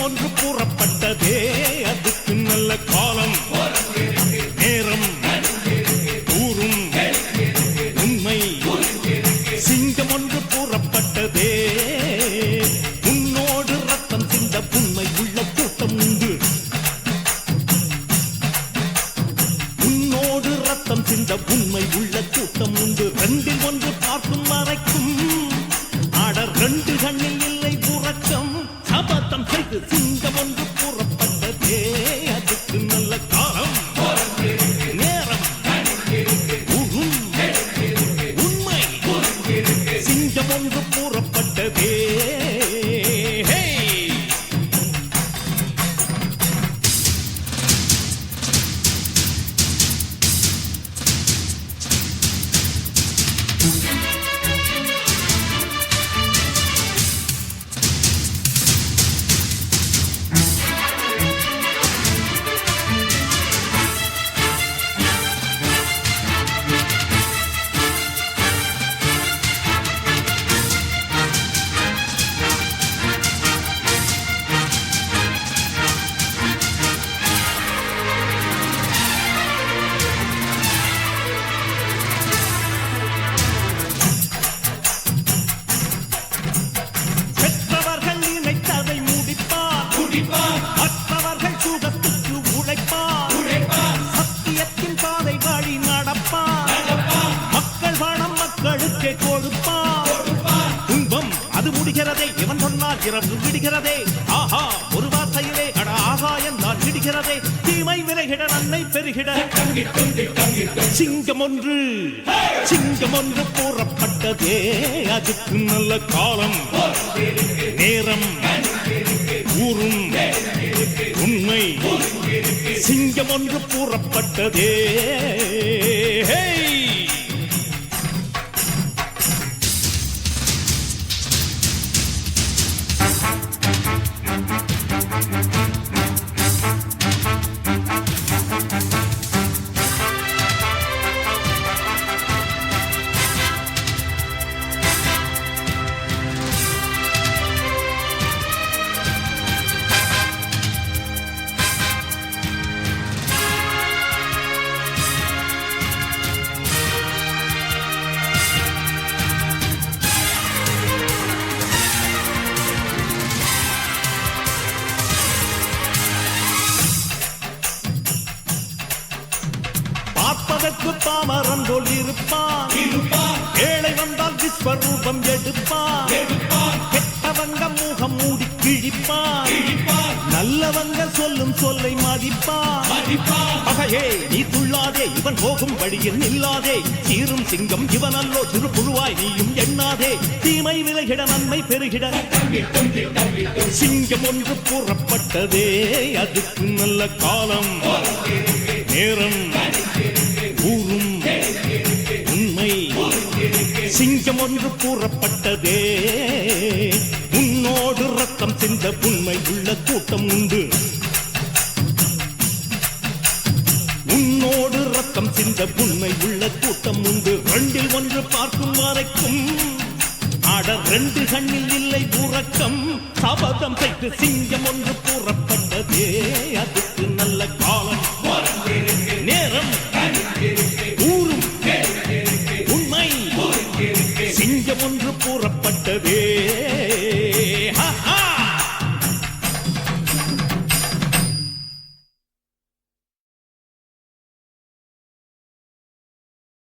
ஒன்று கூறப்பட்டதே அதுக்கு நல்ல காலம் நேரம் ஊரும் உண்மை சிங்கம் ஒன்று கூறப்பட்டதே உன்னோடு ரத்தம் சிந்த உண்மை உள்ள கூட்டம் உண்டு உன்னோடு ரத்தம் சிந்த உண்மை உள்ள கூட்டம் உண்டு ரெண்டில் ஒன்று பார்க்கும் வரைக்கும் ஆடர் ரெண்டு கண்ணில் இல்லை உறக்கம் சபதம் செய்து சிங்கம் ஒன்று கூறப்பட்டதே அதுக்கு நல்ல காலம் நேரம் உண்மை சிங்கம் ஒன்று கூறப்பட்டதே மற்றவர்கள் சுகத்துக்கு உழைப்பார் சத்தியத்தின் பாதை வழி நடப்பார் மக்கள் பணம் மக்களுக்கே கொடுப்பார் துன்பம் அது முடிகிறதே இவன் சொன்னால் இரவு விடுகிறதே ஆஹா ஒரு வார்த்தையிலே அட ஆகா என்றால் விடுகிறதே தீமை விலகிட நன்மை பெருகிட சிங்கம் ஒன்று கூறப்பட்டதே அதுக்கு நல்ல காலம் நேரம் ஊரும் உண்மை சிங்கம் ஒன்று கூறப்பட்டதே பார்ப்பதற்கு பாமரன் போல் இருப்பான் ஏழை வந்தால் விஸ்வரூபம் எடுப்பான் கெட்டவங்க முகம் மூடி கிழிப்பான் நல்லவங்க சொல்லும் சொல்லை மதிப்பான் பகையே நீ துள்ளாதே இவன் போகும் வழியில் நில்லாதே சீரும் சிங்கம் இவன் அல்லோ சிறு புழுவாய் நீயும் எண்ணாதே தீமை விலகிட நன்மை பெருகிட சிங்கம் ஒன்று கூறப்பட்டதே அதுக்கு நல்ல காலம் நேரம் ஊரும் உண்மை சிங்கம் ஒன்று கூறப்பட்டதே உன்னோடு ரத்தம் சிந்த உண்மை உள்ள கூட்டம் உண்டு உன்னோடு ரத்தம் சிந்த உண்மை உள்ள கூட்டம் உண்டு ரெண்டில் ஒன்று பார்க்கும் வரைக்கும் ஆடர் ரெண்டு கண்ணில் இல்லை உறக்கம் சபதம் செய்து சிங்கம் ஒன்று கூறப்பட்டதே அதுக்கு நல்ல காலம் நேரம் ஊரும் உண்மை சிங்கம் ஒன்று கூறப்பட்டதே